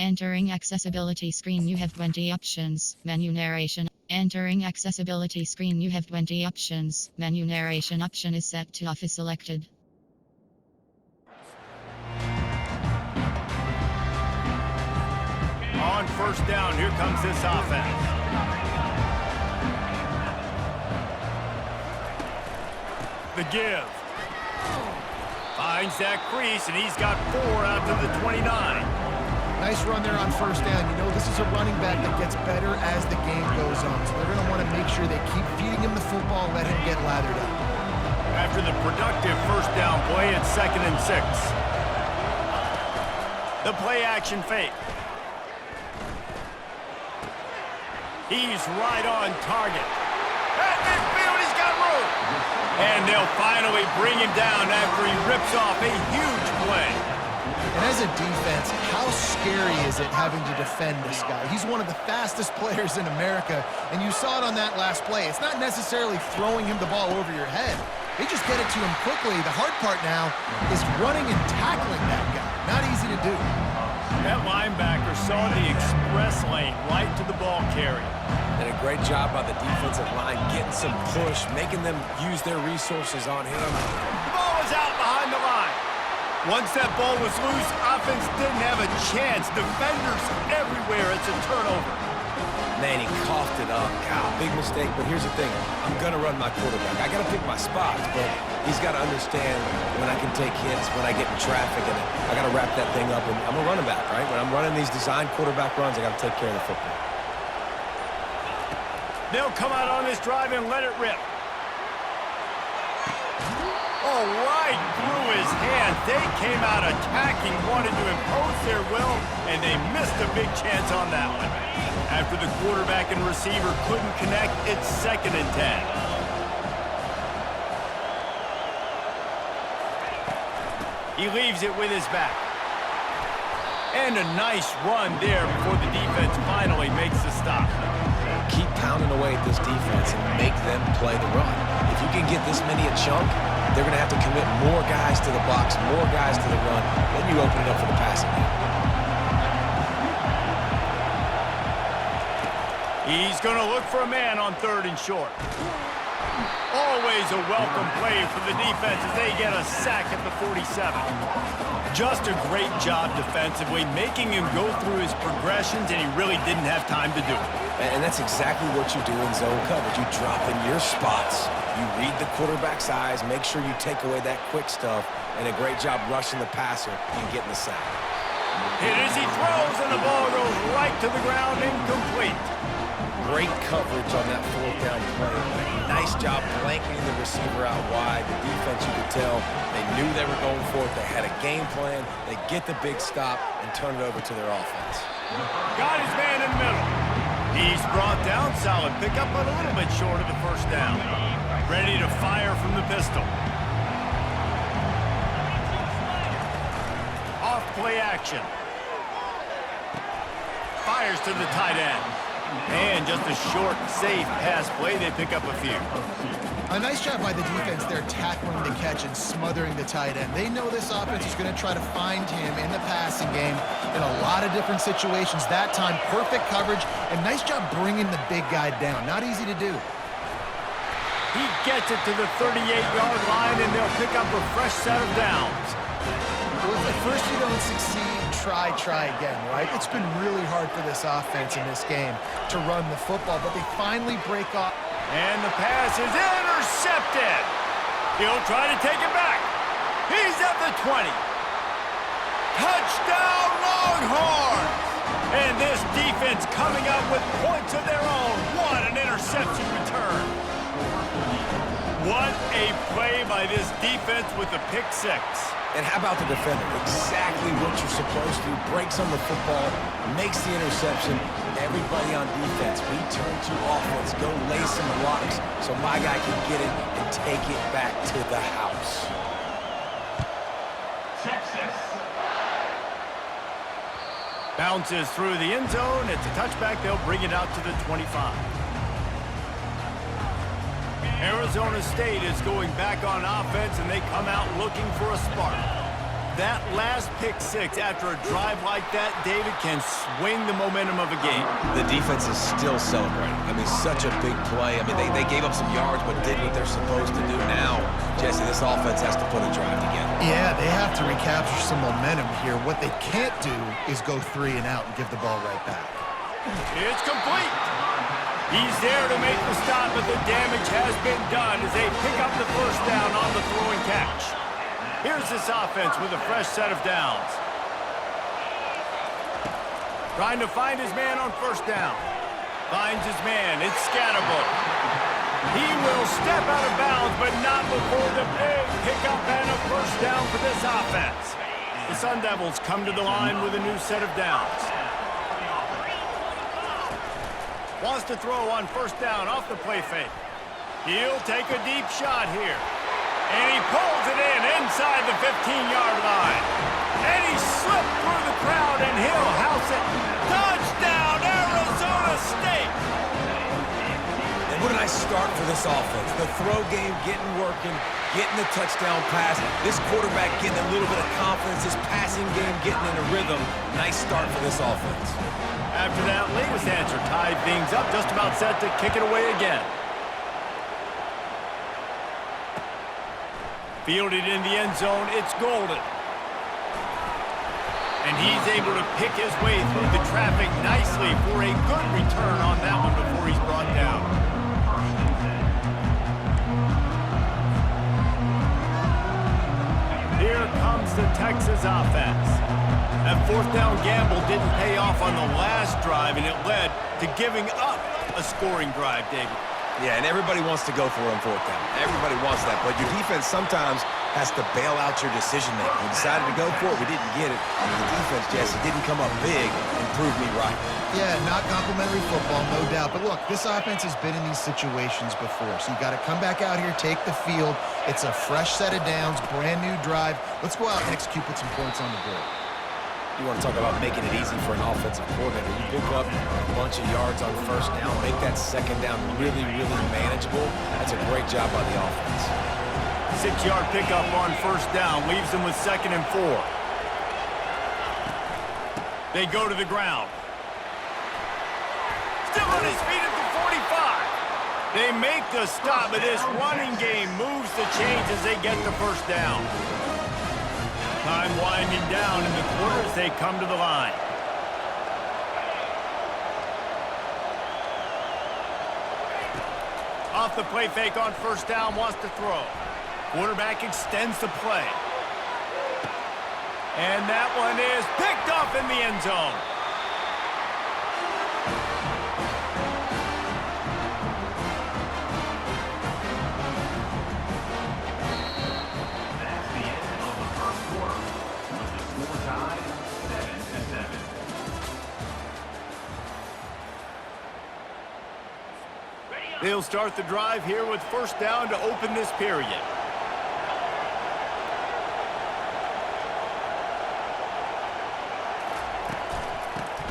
Entering accessibility screen, you have 20 options. Menu narration. Entering accessibility screen, you have 20 options. Menu narration option is set to off is selected. On first down, here comes this offense. The give. Finds that crease, and he's got 4 out to the 29. Nice run there on first down. You know, this is a running back that gets better as the game goes on. So they're going to want to make sure they keep feeding him the football and let him get lathered up. After the productive first down play, it's 2nd and 6. The play action fake. He's right on target. At midfield, he's got room. And they'll finally bring him down after he rips off a huge play. And as a defense, how scary is it having to defend this guy? He's one of the fastest players in America, and you saw it on that last play. It's not necessarily throwing him the ball over your head. They just get it to him quickly. The hard part now is running and tackling that guy. Not easy to do. That linebacker saw the express lane right to the ball carrier. And a great job by the defensive line getting some push, making them use their resources on him. The ball was out behind the line. Once that ball was loose, offense didn't have a chance. Defenders everywhere. It's a turnover. Man, he coughed it up. God, big mistake, but here's the thing. I'm going to run my quarterback. I got to pick my spots, but he's got to understand when I can take hits, when I get in traffic, and I got to wrap that thing up. And I'm a running back, right? When I'm running these design quarterback runs, I got to take care of the football. They'll come out on this drive and let it rip. Oh, right through his hands. They came out attacking, wanted to impose their will, and they missed a big chance on that one. After the quarterback and receiver couldn't connect, it's 2nd and 10. He leaves it with his back. And a nice run there before the defense finally makes the stop. Keep pounding away at this defense and make them play the run. If you can get this many a chunk, they're going to have to commit more guys to the box, more guys to the run. Then you open it up for the passing game. He's going to look for a man on 3rd and short. Always a welcome play for the defense as they get a sack at the 47. Just a great job defensively, making him go through his progressions, and he really didn't have time to do it. And that's exactly what you do in zone coverage. You drop in your spots. You read the quarterback's eyes, make sure you take away that quick stuff, and a great job rushing the passer and getting the sack. Hit as he throws, and the ball goes right to the ground, incomplete. Great coverage on that 4th down play. Nice job blanketing the receiver out wide. The defense, you could tell, they knew they were going for it. They had a game plan. They get the big stop and turn it over to their offense. Got his man in the middle. He's brought down. Solid pickup, but a little bit short of the first down. Ready to fire from the pistol. Off play action. Fires to the tight end. And just a short, safe pass play. They pick up a few. A nice job by the defense there tackling the catch and smothering the tight end. They know this offense is going to try to find him in the passing game in a lot of different situations. That time, perfect coverage, and nice job bringing the big guy down. Not easy to do. He gets it to the 38-yard line, and they'll pick up a fresh set of downs. Well, if at first you don't succeed, try again, right? It's been really hard for this offense in this game to run the football, but they finally break off. And the pass is intercepted. He'll try to take it back. He's at the 20. Touchdown, Longhorns! And this defense coming up with points of their own. What an interception return. What a play by this defense with the pick 6. And how about the defender? Exactly what you're supposed to. Breaks on the football, makes the interception. Everybody on defense, we turn to offense. Go lay some blocks so my guy can get it and take it back to the house. Texas. Bounces through the end zone. It's a touchback. They'll bring it out to the 25. Arizona State is going back on offense, and they come out looking for a spark. that last pick six after a drive like that, David, can swing the momentum of a game. The defense is still celebrating. I mean, such a big play. I mean, they gave up some yards but did what they're supposed to do. Now, Jesse, this offense has to put a drive together. Yeah, they have to recapture some momentum here. What they can't do is go 3 and out and give the ball right back. It's complete. He's there to make the stop, but the damage has been done as they pick up the first down on the throwing catch. Here's this offense with a fresh set of downs. Trying to find his man on first down. Finds his man. It's Scatterbo. He will step out of bounds, but not before the big pickup and a first down for this offense. The Sun Devils come to the line with a new set of downs. Wants to throw on first down off the play fake. He'll take a deep shot here. And he pulls it in inside the 15-yard line. And he slipped through the crowd, and he'll house it. Touchdown, Arizona State! And what a nice start for this offense. The throw game getting working, getting the touchdown pass. This quarterback getting a little bit of confidence. This passing game getting in a rhythm. Nice start for this offense. After that latest answer tied things up, just about set to kick it away again. Fielded in the end zone, it's Golden. And he's able to pick his way through the traffic nicely for a good return on that one before he's brought down. Here comes the Texas offense. That fourth down gamble didn't pay off on the last drive, and it led to giving up a scoring drive, David. Yeah, and everybody wants to go for it on fourth down. Everybody wants that, but your defense sometimes has to bail out your decision-making. We decided to go for it. We didn't get it. The defense, Jesse, didn't come up big and prove me right. Yeah, not complimentary football, no doubt. But look, this offense has been in these situations before, so you got to come back out here, take the field. It's a fresh set of downs, brand new drive. Let's go out and execute with some points on the board. You want to talk about making it easy for an offensive coordinator. You pick up a bunch of yards on first down, make that second down really, really manageable. That's a great job by the offense. 6-yard pickup on first down leaves them with 2nd and 4. They go to the ground. Still on his feet at the 45. They make the stop, but this running game moves the chains as they get the first down. Time winding down in the quarter as they come to the line. Off the play fake on first down, wants to throw. Quarterback extends the play. And that one is picked off in the end zone. They'll start the drive here with first down to open this period.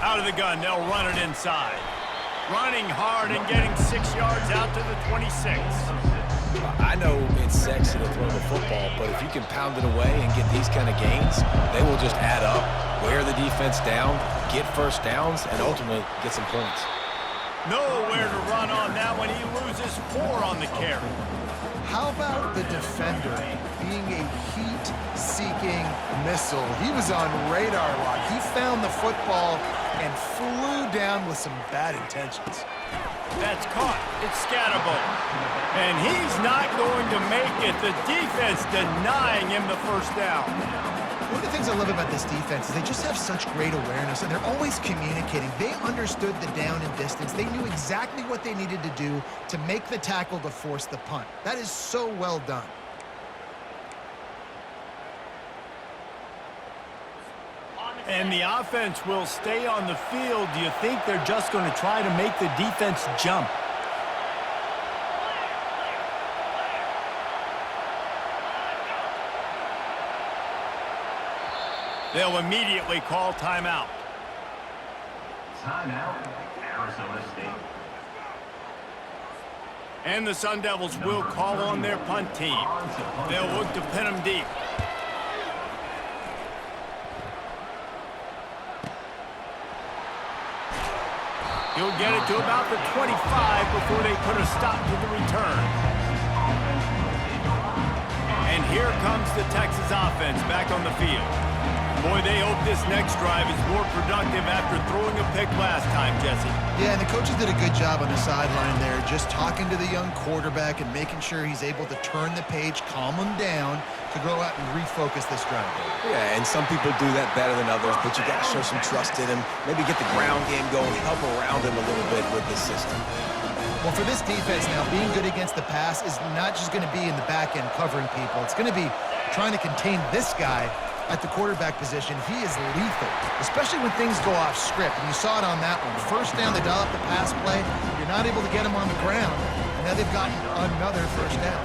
Out of the gun, they'll run it inside. Running hard and getting 6 yards out to the 26. I know it's sexy to throw the football, but if you can pound it away and get these kind of gains, they will just add up, wear the defense down, get first downs, and ultimately get some points. Nowhere to run on that one. He loses 4 on the carry. How about the defender being a heat-seeking missile? He was on radar lock. He found the football and flew down with some bad intentions. That's caught. It's Scatterbo. And he's not going to make it. The defense denying him the first down. One of the things I love about this defense is they just have such great awareness, and they're always communicating. They understood the down and distance. They knew exactly what they needed to do to make the tackle to force the punt. That is so well done. And the offense will stay on the field. Do you think they're just going to try to make the defense jump? They'll immediately call timeout. Timeout, Arizona State. And the Sun Devils will call on their punt team. They'll look to pin them deep. He'll get it to about the 25 before they put a stop to the return. And here comes the Texas offense back on the field. Boy, they hope this next drive is more productive after throwing a pick last time, Jesse. Yeah, and the coaches did a good job on the sideline there, just talking to the young quarterback and making sure he's able to turn the page, calm him down, to go out and refocus this drive. Yeah, and some people do that better than others, but you got to show some trust in him. Maybe get the ground game going, help around him a little bit with the system. Well, for this defense now, being good against the pass is not just going to be in the back end covering people. It's going to be trying to contain this guy at the quarterback position. He is lethal, especially when things go off script. And you saw it on that one. First down, they dial up the pass play. You're not able to get him on the ground. And now they've gotten another first down.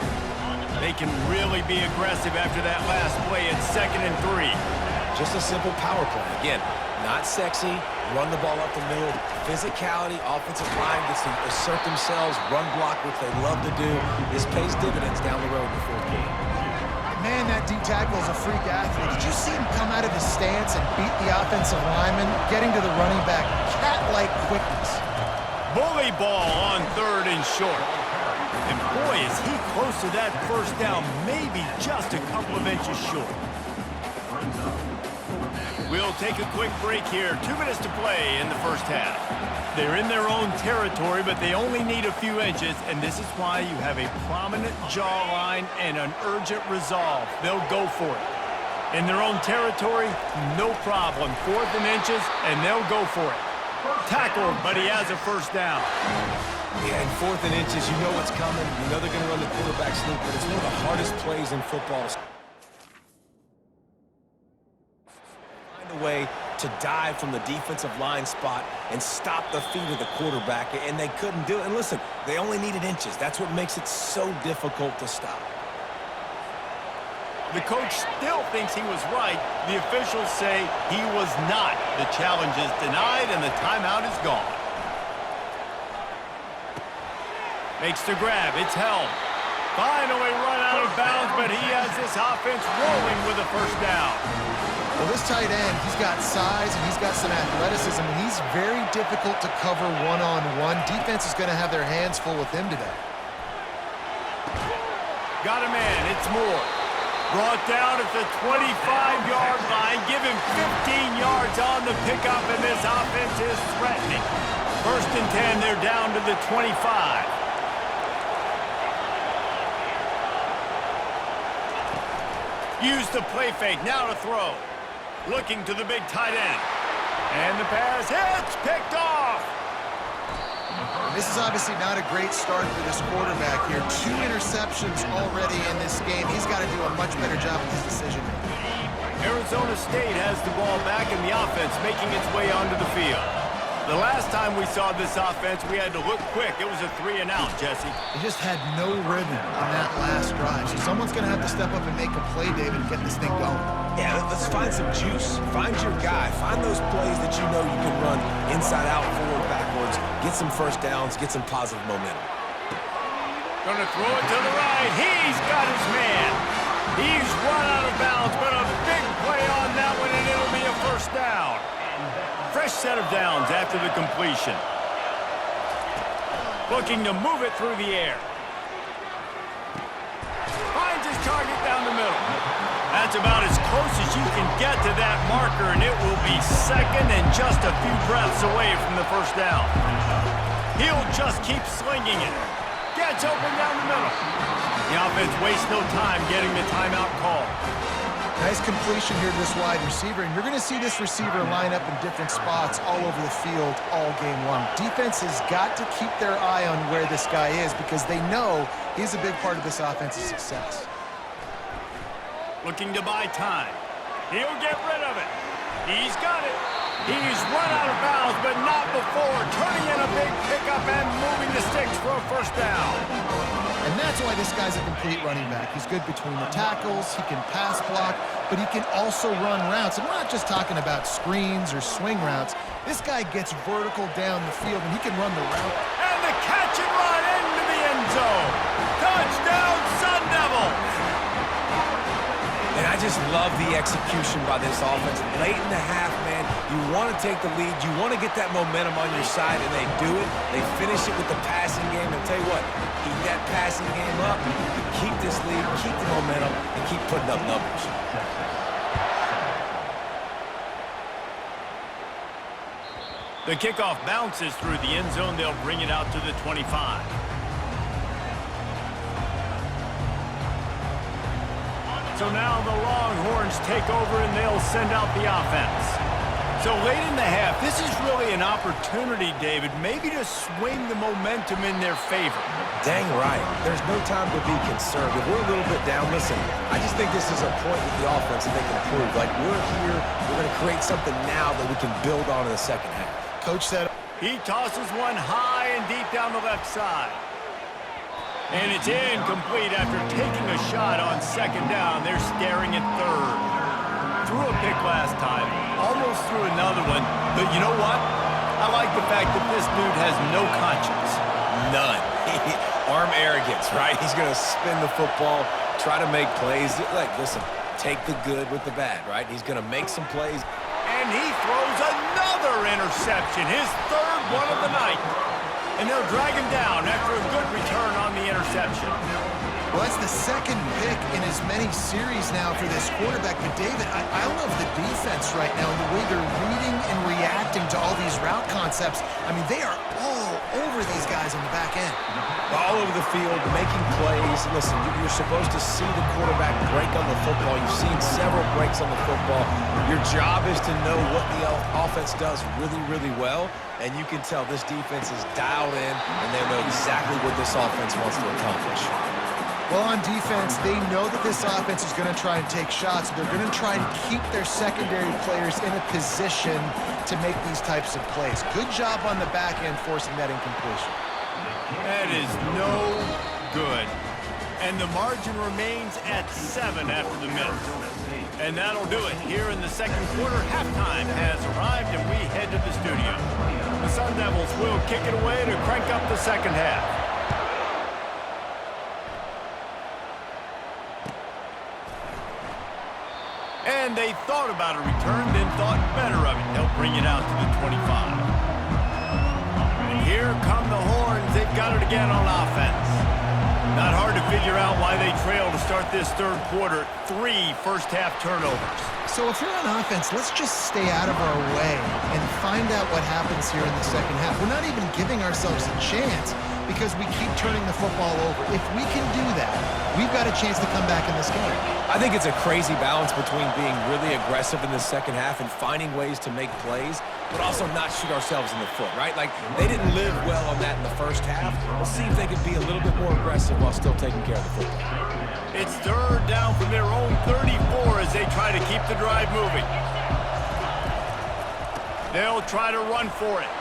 They can really be aggressive after that last play at 2nd and 3. Just a simple power play. Again, not sexy, run the ball up the middle, physicality, offensive line gets to assert themselves, run block, which they love to do. This pays dividends down the road in the fourth quarter. Man, that D-tackle is a freak athlete. Did you see him come out of his stance and beat the offensive lineman, getting to the running back? Cat-like quickness. Bully ball on 3rd and short. And boy, is he close to that first down, maybe just a couple of inches short. We'll take a quick break here. 2 minutes to play in the first half. They're in their own territory, but they only need a few inches, and this is why you have a prominent jawline and an urgent resolve. They'll go for it. In their own territory, no problem. 4th and inches, and they'll go for it. Tackled, but he has a first down. Yeah, and 4th and inches, you know what's coming. You know they're going to run the quarterback sneak, but it's one of the hardest plays in football. Find a way to dive from the defensive line spot and stop the feet of the quarterback, and they couldn't do it. And listen, they only needed inches. That's what makes it so difficult to stop. The coach still thinks he was right. The officials say he was not. The challenge is denied, and the timeout is gone. Makes the grab. It's held. Finally run out of bounds, but he has this offense rolling with a first down. Well, this tight end, he's got size and he's got some athleticism, and he's very difficult to cover one-on-one. Defense is going to have their hands full with him today. Got a man. It's Moore. Brought down at the 25-yard line. Give him 15 yards on the pickup, and this offense is threatening. 1st and 10, they're down to the 25. Use the play fake, now to throw. Looking to the big tight end. And the pass hits, picked off. This is obviously not a great start for this quarterback here. 2 interceptions already in this game. He's got to do a much better job with his decision-making. Arizona State has the ball back in the offense, making its way onto the field. The last time we saw this offense, we had to look quick. It was a 3-and-out, Jesse. They just had no rhythm on that last drive. So someone's going to have to step up and make a play, David, and get this thing going. Yeah, let's find some juice. Find your guy. Find those plays that you know you can run inside out, forward, backwards. Get some first downs. Get some positive momentum. Gonna throw it to the right. He's got his man. He's run out of bounds, but a big play on that one, and it'll be a first down. Fresh set of downs after the completion. Looking to move it through the air. Finds his target down the middle. That's about as close as you can get to that marker, and it will be 2nd and just a few breaths away from the first down. He'll just keep slinging it. Gets open down the middle. The offense wastes no time getting the timeout call. Nice completion here to this wide receiver, and you're going to see this receiver line up in different spots all over the field all game long. Defense has got to keep their eye on where this guy is because they know he's a big part of this offense's success. Looking to buy time. He'll get rid of it. He's got it. He's run out of bounds, but not before. Turning in a big pickup and moving the sticks for a first down. And that's why this guy's a complete running back. He's good between the tackles, he can pass block, but he can also run routes. And we're not just talking about screens or swing routes. This guy gets vertical down the field, and he can run the route. And the catch and run into the end zone. Touchdown, Sun Devils! And I just love the execution by this offense. Late in the half, man, You want to take the lead. You want to get that momentum on your side, and they do it. They finish it with the passing game. And tell you what, keep that passing game up, keep this lead, keep the momentum, and keep putting up numbers. The kickoff bounces through the end zone. They'll bring it out to the 25. So now the Longhorns take over and they'll send out the offense. So late in the half, this is really an opportunity, David, maybe to swing the momentum in their favor. Dang right. There's no time to be concerned. If we're a little bit down, listen, I just think this is a point with the offense that they can prove. Like, we're here, we're going to create something now that we can build on in the second half. Coach said he tosses one high and deep down the left side. And it's incomplete after taking a shot on second down. They're staring at third. Threw a pick last time, almost threw another one. But you know what? I like the fact that this dude has no conscience. None. Arm arrogance, right? He's going to spin the football, try to make plays. Like, listen, take the good with the bad, right? He's going to make some plays. And he throws another interception, his third one of the night. And they'll drag him down after a good return on the interception. Well, that's the second pick in as many series now for this quarterback. But, David, I love the defense right now and the way they're reading and reacting to all these route concepts. I mean, they are all over these guys on the back end. All over the field, making plays. Listen, you're supposed to see the quarterback break on the football. You've seen several breaks on the football. Your job is to know what the offense does really, really well. And you can tell this defense is dialed in, and they know exactly what this offense wants to accomplish. Well, on defense, they know that this offense is going to try and take shots. They're going to try and keep their secondary players in a position to make these types of plays. Good job on the back end forcing that incompletion. That is no good. And the margin remains at 7 after the miss. And that'll do it. Here in the second quarter, halftime has arrived, and we head to the studio. The Sun Devils will kick it away to crank up the second half. And they thought about a return, then thought better of it. They'll bring it out to the 25. And here come the Horns. They've got it again on offense. Not hard to figure out why they trail to start this third quarter. 3 first-half turnovers. So if you're on offense, let's just stay out of our way and find out what happens here in the second half. We're not even giving ourselves a chance because we keep turning the football over. If we can do that, we've got a chance to come back in this game. I think it's a crazy balance between being really aggressive in the second half and finding ways to make plays, but also not shoot ourselves in the foot, right? Like, they didn't live well on that in the first half. We'll see if they can be a little bit more aggressive while still taking care of the football. It's third down from their own 34 as they try to keep the drive moving. They'll try to run for it.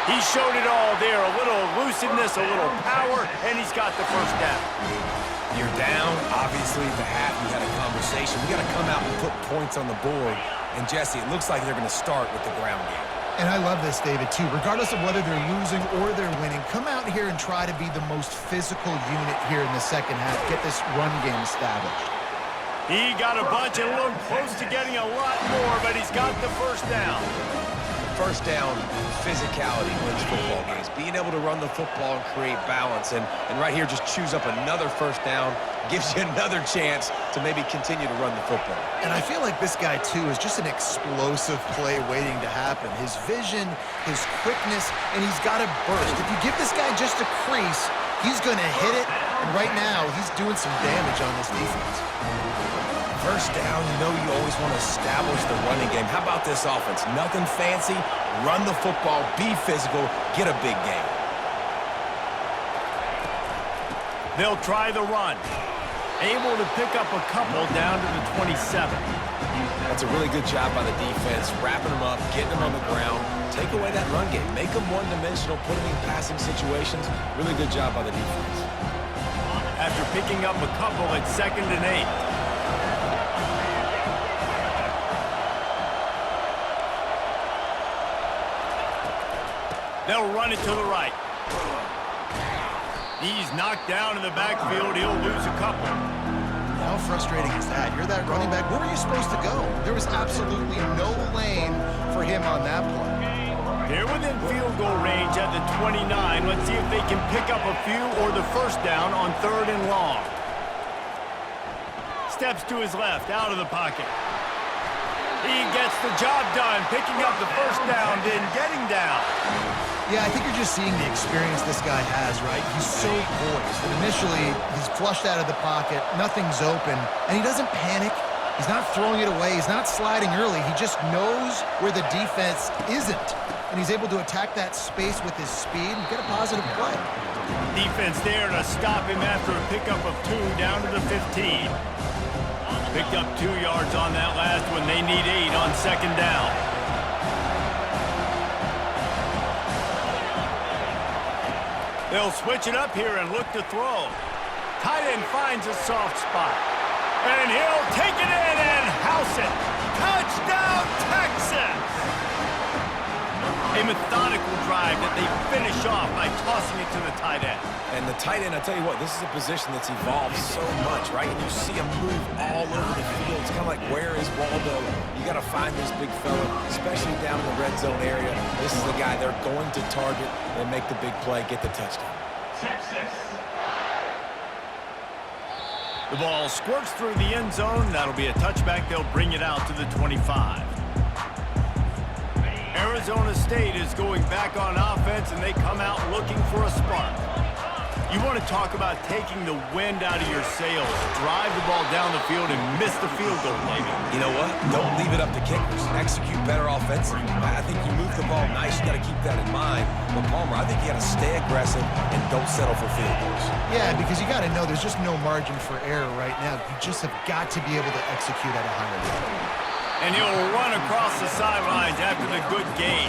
He showed it all there. A little elusiveness, a little power, and he's got the first down. You're down. Obviously, at the half, you had a conversation. We got to come out and put points on the board. And, Jesse, it looks like they're going to start with the ground game. And I love this, David, too. Regardless of whether they're losing or they're winning, come out here and try to be the most physical unit here in the second half. Get this run game established. He got a bunch and looked close to getting a lot more, but he's got the first down. First down, physicality wins football games. Being able to run the football and create balance. And right here, just choose up another first down, gives you another chance to maybe continue to run the football. And I feel like this guy, too, is just an explosive play waiting to happen. His vision, his quickness, and he's got a burst. If you give this guy just a crease, he's going to hit it. And right now, he's doing some damage on this defense. First down, you know you always want to establish the running game. How about this offense? Nothing fancy. Run the football, be physical, get a big gain. They'll try the run. Able to pick up a couple down to the 27. That's a really good job by the defense, wrapping them up, getting them on the ground. Take away that run game. Make them one-dimensional, put them in passing situations. Really good job by the defense. After picking up a couple at 2nd and 8. They'll run it to the right. He's knocked down in the backfield. He'll lose a couple. How frustrating is that? You're that running back. Where were you supposed to go? There was absolutely no lane for him on that play. They're within field goal range at the 29. Let's see if they can pick up a few or the first down on 3rd and long. Steps to his left, out of the pocket. He gets the job done, picking up the first down, then getting down. Yeah, I think you're just seeing the experience this guy has, right? He's so poised. And initially, he's flushed out of the pocket, nothing's open, and he doesn't panic. He's not throwing it away. He's not sliding early. He just knows where the defense isn't. And he's able to attack that space with his speed and get a positive play. Defense there to stop him after a pickup of 2 down to the 15. Picked up 2 yards on that last one. They need 8 on 2nd down. They'll switch it up here and look to throw. Tight end finds a soft spot. And he'll take it in and house it. Touchdown, Texas! A methodical drive that they finish off by tossing it to the tight end. And the tight end, I tell you what, this is a position that's evolved so much, right? And you see him move all over the field. It's kind of like, where is Waldo? You got to find this big fella, especially down in the red zone area. This is the guy they're going to target and make the big play, get the touchdown. Texas. The ball squirts through the end zone. That'll be a touchback. They'll bring it out to the 25. Arizona State is going back on offense, and they come out looking for a spark. You want to talk about taking the wind out of your sails. Drive the ball down the field and miss the field goal, maybe. You know what? Don't leave it up to kickers. Execute better offensively. I think you move the ball nice. You got to keep that in mind. But Palmer, I think you got to stay aggressive and don't settle for field goals. Yeah, because you got to know there's just no margin for error right now. You just have got to be able to execute at a higher level. And he'll run across the sidelines after the good gain.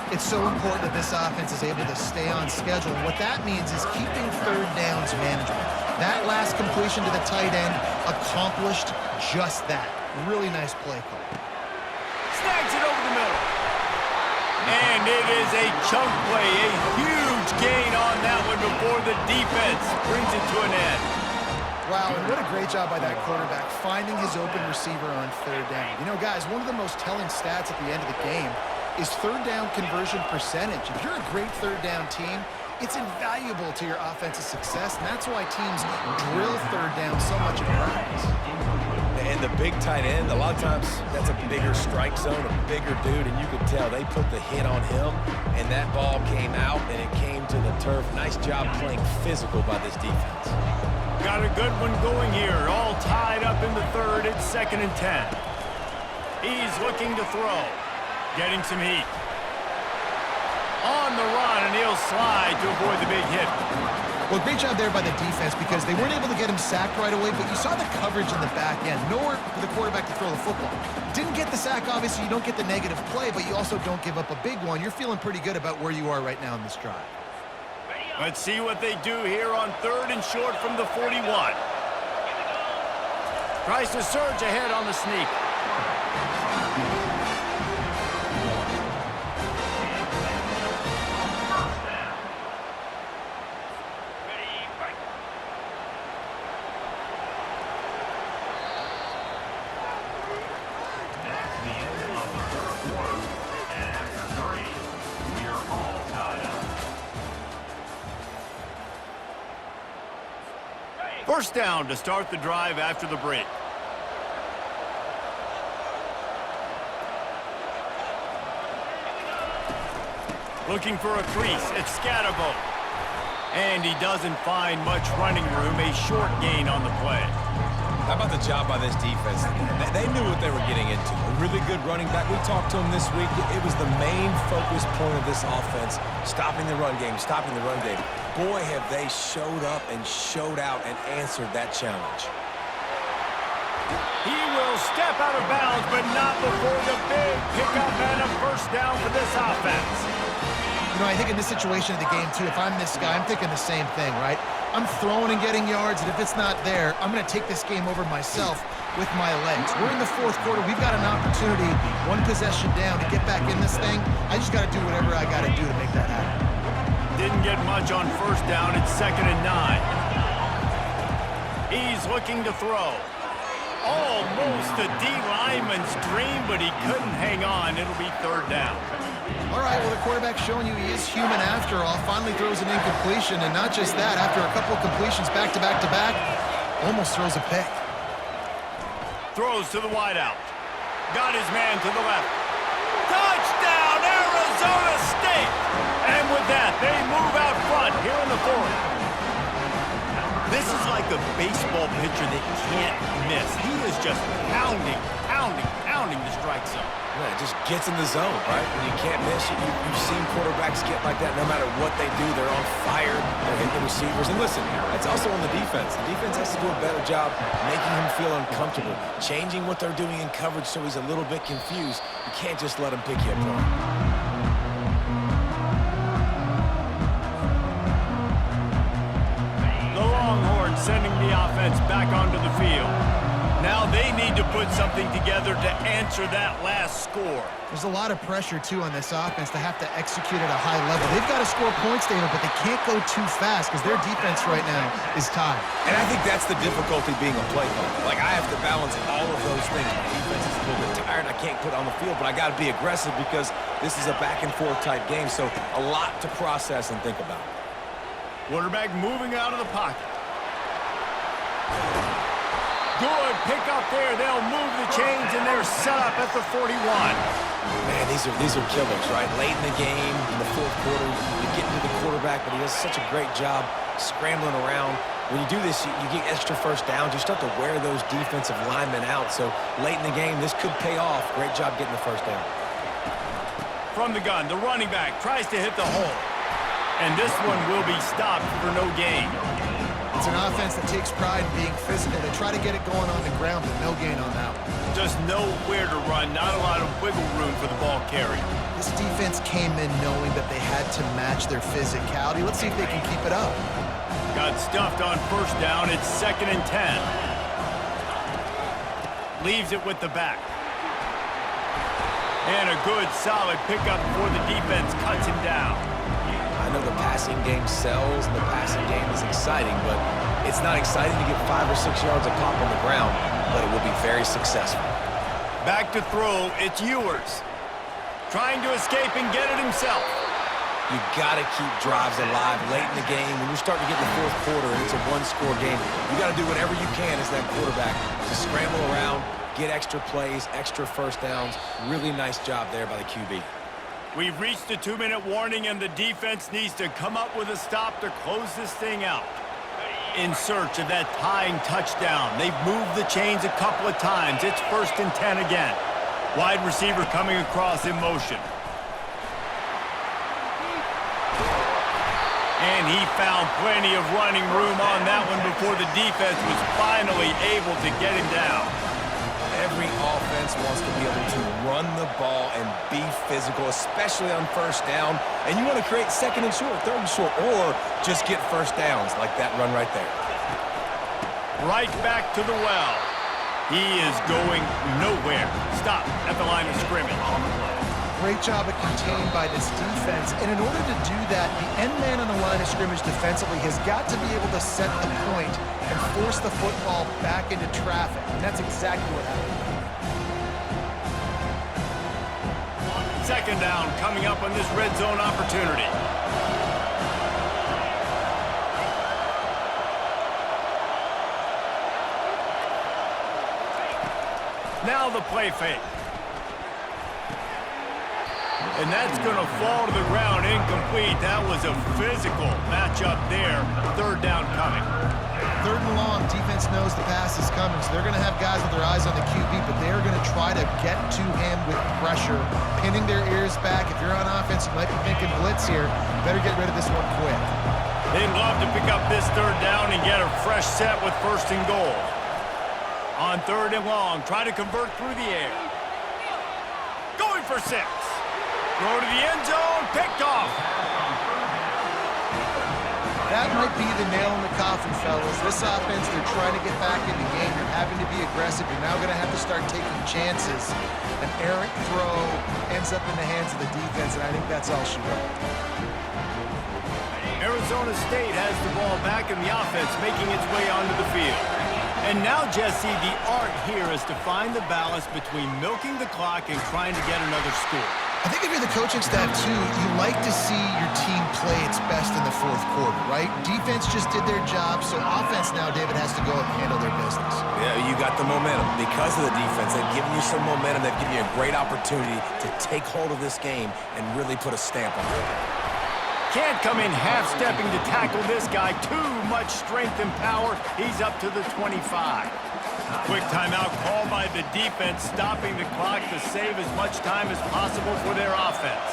It's so important that this offense is able to stay on schedule. And what that means is keeping 3rd downs management. That last completion to the tight end accomplished just that. Really nice play call. Snags it over the middle. And it is a chunk play, a huge gain on that one before the defense brings it to an end. Wow, and what a great job by that quarterback, finding his open receiver on 3rd down. You know, guys, one of the most telling stats at the end of the game is 3rd down conversion percentage. If you're a great 3rd down team, it's invaluable to your offensive success, and that's why teams drill 3rd down so much in practice. And the big tight end, a lot of times that's a bigger strike zone, a bigger dude, and you could tell they put the hit on him, and that ball came out, and it came to the turf. Nice job playing physical by this defense. Got a good one going here, all tied up in the 3rd. It's 2nd and 10. He's looking to throw, getting some heat. On the run, and he'll slide to avoid the big hit. Well, great job there by the defense because they weren't able to get him sacked right away, but you saw the coverage in the back end. Nowhere for the quarterback to throw the football. Didn't get the sack, obviously. You don't get the negative play, but you also don't give up a big one. You're feeling pretty good about where you are right now in this drive. Let's see what they do here on 3rd and short from the 41. Tries to surge ahead on the sneak. First down to start the drive after the break. Looking for a crease. It's Scatterbo. And he doesn't find much running room. A short gain on the play. How about the job by this defense? They knew what they were getting into. A really good running back. We talked to him this week. It was the main focus point of this offense, stopping the run game, stopping the run game. Boy, have they showed up and showed out and answered that challenge. He will step out of bounds, but not before the big pickup and a first down for this offense. You know, I think in this situation of the game, too, if I'm this guy, I'm thinking the same thing, right? I'm throwing and getting yards, and if it's not there, I'm going to take this game over myself with my legs. We're in the 4th quarter. We've got an opportunity, one possession down, to get back in this thing. I just got to do whatever I got to do to make that happen. Didn't get much on first down. It's 2nd and 9. He's looking to throw. Almost a D lineman's dream, but he couldn't hang on. It'll be third down. All right, well, the quarterback's showing you he is human after all. Finally throws an incompletion, and not just that, after a couple of completions back-to-back-to-back, almost throws a pick. Throws to the wideout. Got his man to the left. Touchdown, Arizona State! And with that, they move out front here in the fourth. This is like a baseball pitcher that can't miss. He is just pounding the strike zone. Yeah, it just gets in the zone, right? When you can't miss, you've seen quarterbacks get like that no matter what they do. They're on fire. They're hitting the receivers. And listen, that's also on the defense. The defense has to do a better job making him feel uncomfortable, changing what they're doing in coverage so he's a little bit confused. You can't just let him pick you apart. The Longhorns sending the offense back onto the field. Now they need to put something together to answer that last score. There's a lot of pressure, too, on this offense to have to execute at a high level. They've got to score points, David, but they can't go too fast because their defense right now is tied. And I think that's the difficulty being a play caller. Like, I have to balance all of those things. My defense is a little bit tired. I can't put it on the field, but I got to be aggressive because this is a back-and-forth type game, so a lot to process and think about. Quarterback moving out of the pocket. Good pick up there. They'll move the chains, and they're set up at the 41. Man, these are killers, right? Late in the game, in the fourth quarter, you get into the quarterback, but he does such a great job scrambling around. When you do this, you get extra first downs. You start to wear those defensive linemen out. So late in the game, this could pay off. Great job getting the first down. From the gun, the running back tries to hit the hole. And this one will be stopped for no gain. It's an offense that takes pride in being physical. They try to get it going on the ground, but no gain on that one. Just nowhere to run, not a lot of wiggle room for the ball carrier. This defense came in knowing that they had to match their physicality. Let's see if they can keep it up. Got stuffed on first down. It's 2nd and 10. Leaves it with the back. And a good, solid pickup before the defense cuts him down. I know the passing game sells and the passing game is exciting, but it's not exciting to get 5 or 6 yards a pop on the ground, but it will be very successful. Back to throw, it's Ewers. Trying to escape and get it himself. You got to keep drives alive late in the game. When you're starting to get in the fourth quarter and it's a one-score game, you got to do whatever you can as that quarterback to scramble around, get extra plays, extra first downs. Really nice job there by the QB. We've reached a 2-minute warning, and the defense needs to come up with a stop to close this thing out. In search of that tying touchdown. They've moved the chains a couple of times. It's 1st and 10 again. Wide receiver coming across in motion. And he found plenty of running room on that one before the defense was finally able to get him down. Every offense wants to be able to run the ball and be physical, especially on first down. And you want to create 2nd and short, 3rd and short, or just get first downs like that run right there. Right back to the well. He is going nowhere. Stop at the line of scrimmage. Great job of contained by this defense. And in order to do that, the end man on the line of scrimmage defensively has got to be able to set the point and force the football back into traffic. And that's exactly what happened. 2nd down coming up on this red zone opportunity. Now the play fake. And that's going to fall to the ground incomplete. That was a physical matchup there. 3rd down coming. 3rd and long, defense knows the pass is coming, so they're going to have guys with their eyes on the QB, but they're going to try to get to him with pressure, pinning their ears back. If you're on offense, you might be thinking blitz here. You better get rid of this one quick. They'd love to pick up this 3rd down and get a fresh set with 1st and goal. On 3rd and long, try to convert through the air. Going for 6. Throw to the end zone, picked off. That might be the nail in the coffin, fellas. This offense, they're trying to get back in the game. They're having to be aggressive. You're now going to have to start taking chances. An errant throw ends up in the hands of the defense, and I think that's all she wrote. Arizona State has the ball back, and the offense making its way onto the field. And now, Jesse, the art here is to find the balance between milking the clock and trying to get another score. I think if you're the coaching staff, too, you like to see your team play its best in the fourth quarter, right? Defense just did their job, so offense now, David, has to go and handle their business. Yeah, you got the momentum. Because of the defense, they've given you some momentum. They've given you a great opportunity to take hold of this game and really put a stamp on it. Can't come in half-stepping to tackle this guy. Too much strength and power. He's up to the 25. Quick timeout called by the defense, stopping the clock to save as much time as possible for their offense.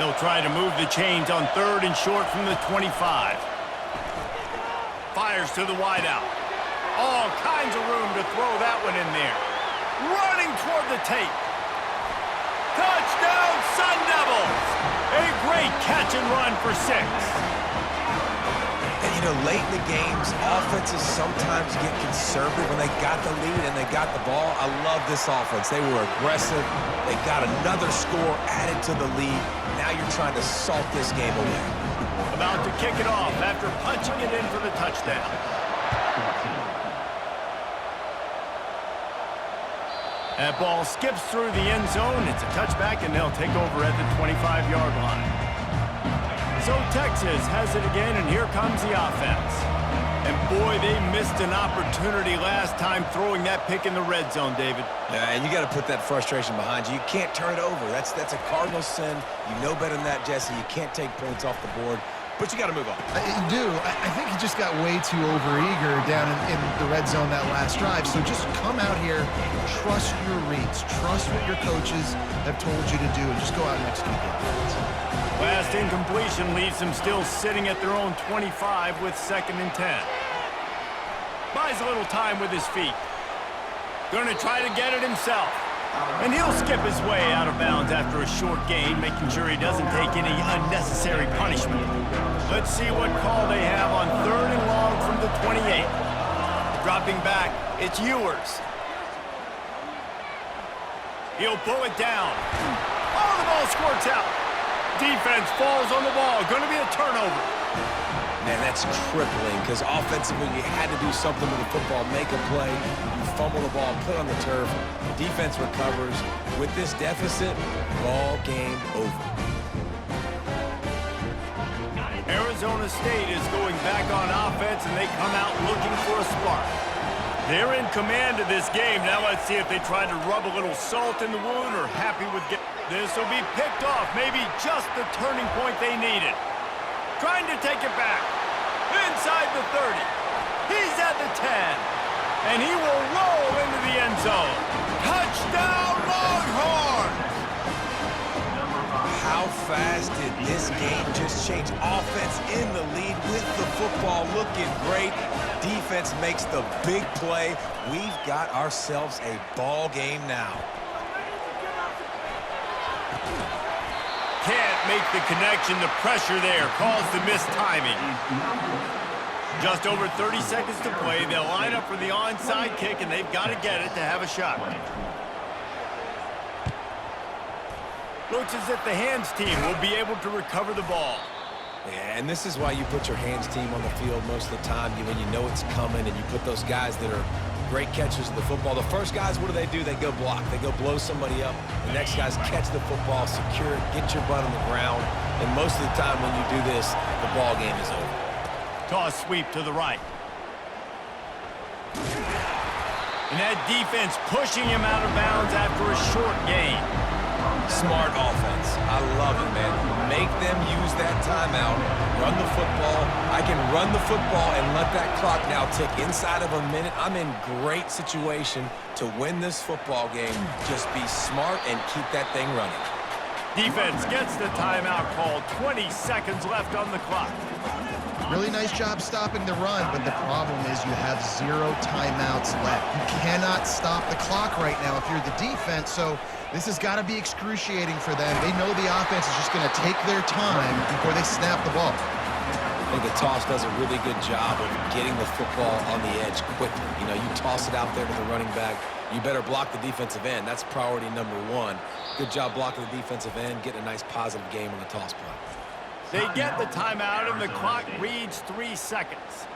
They'll try to move the chains on 3rd and short from the 25. Fires to the wideout. All kinds of room to throw that one in there. Running toward the tape. Touchdown, Sun Devils! A great catch and run for 6. And, you know, late in the games, offenses sometimes get conservative when they got the lead and they got the ball. I love this offense. They were aggressive. They got another score added to the lead. Now you're trying to salt this game away. About to kick it off after punching it in for the touchdown. That ball skips through the end zone. It's a touchback, and they'll take over at the 25-yard line. So Texas has it again, and here comes the offense. And boy, they missed an opportunity last time throwing that pick in the red zone, David. Yeah, and you got to put that frustration behind you. You can't turn it over. That's a cardinal sin. You know better than that, Jesse. You can't take points off the board. But you got to move on. You do. I think he just got way too overeager down in the red zone that last drive. So just come out here, trust your reads, trust what your coaches have told you to do, and just go out and execute the offense. Last incompletion leaves them still sitting at their own 25 with 2nd and 10. Buys a little time with his feet. Going to try to get it himself. And he'll skip his way out of bounds after a short gain, making sure he doesn't take any unnecessary punishment. Let's see what call they have on 3rd and long from the 28. Dropping back, it's Ewers. He'll pull it down. Oh, the ball squirts out. Defense falls on the ball. Going to be a turnover. Man, that's crippling because offensively you had to do something with the football, make a play. You fumble the ball, put it on the turf. Defense recovers. With this deficit, ball game over. Arizona State is going back on offense, and they come out looking for a spark. They're in command of this game. Now let's see if they try to rub a little salt in the wound or happy with this will be picked off. Maybe just the turning point they needed. Trying to take it back. Inside the 30. He's at the 10. And he will roll into the end zone. Touchdown, Longhorns! How fast did this game just change? Offense in the lead with the football looking great. Defense makes the big play. We've got ourselves a ball game now. Can't make the connection. The pressure there caused the missed timing. Just over 30 seconds to play. They'll line up for the onside kick, and they've got to get it to have a shot. Looks as if the hands team will be able to recover the ball. Yeah, and this is why you put your hands team on the field most of the time when you know it's coming, and you put those guys that are great catchers of the football. The first guys, what do? They go block. They go blow somebody up. The next guys catch the football, secure it, get your butt on the ground. And most of the time when you do this, the ball game is over. Toss sweep to the right. And that defense pushing him out of bounds after a short gain. Smart offense. I love it, man. Make them use that timeout. Run the football. I can run the football and let that clock now tick inside of a minute. I'm in great situation to win this football game. Just be smart and keep that thing running. Defense gets the timeout called. 20 seconds left on the clock. Really nice job stopping the run, but the problem is you have 0 timeouts left. You cannot stop the clock right now if you're the defense, so this has got to be excruciating for them. They know the offense is just going to take their time before they snap the ball. I think the toss does a really good job of getting the football on the edge quickly. You know, you toss it out there to the running back, you better block the defensive end. That's priority number 1. Good job blocking the defensive end, getting a nice positive game on the toss play. They get the timeout, and the clock reads 3 seconds.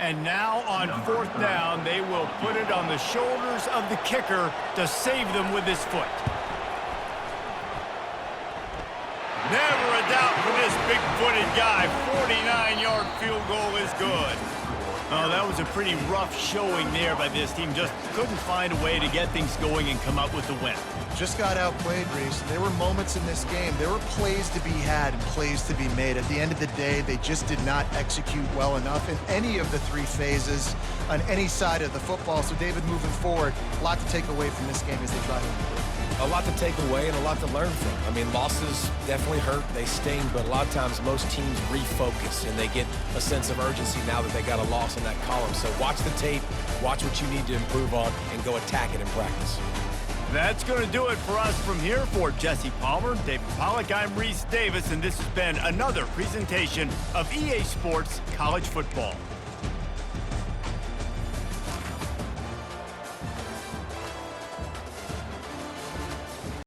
And now on 4th down, they will put it on the shoulders of the kicker to save them with his foot. Never a doubt for this big-footed guy. 49-yard field goal is good. Oh, that was a pretty rough showing there by this team. Just couldn't find a way to get things going and come up with the win. Just got outplayed, Reese. There were moments in this game. There were plays to be had and plays to be made. At the end of the day, they just did not execute well enough in any of the 3 phases on any side of the football. So, David, moving forward, a lot to take away from this game as they try to improve. A lot to take away and a lot to learn from. I mean, losses definitely hurt, they sting, but a lot of times most teams refocus and they get a sense of urgency now that they got a loss in that column. So watch the tape, watch what you need to improve on, and go attack it in practice. That's going to do it for us from here. For Jesse Palmer, David Pollack, I'm Reese Davis, and this has been another presentation of EA Sports College Football.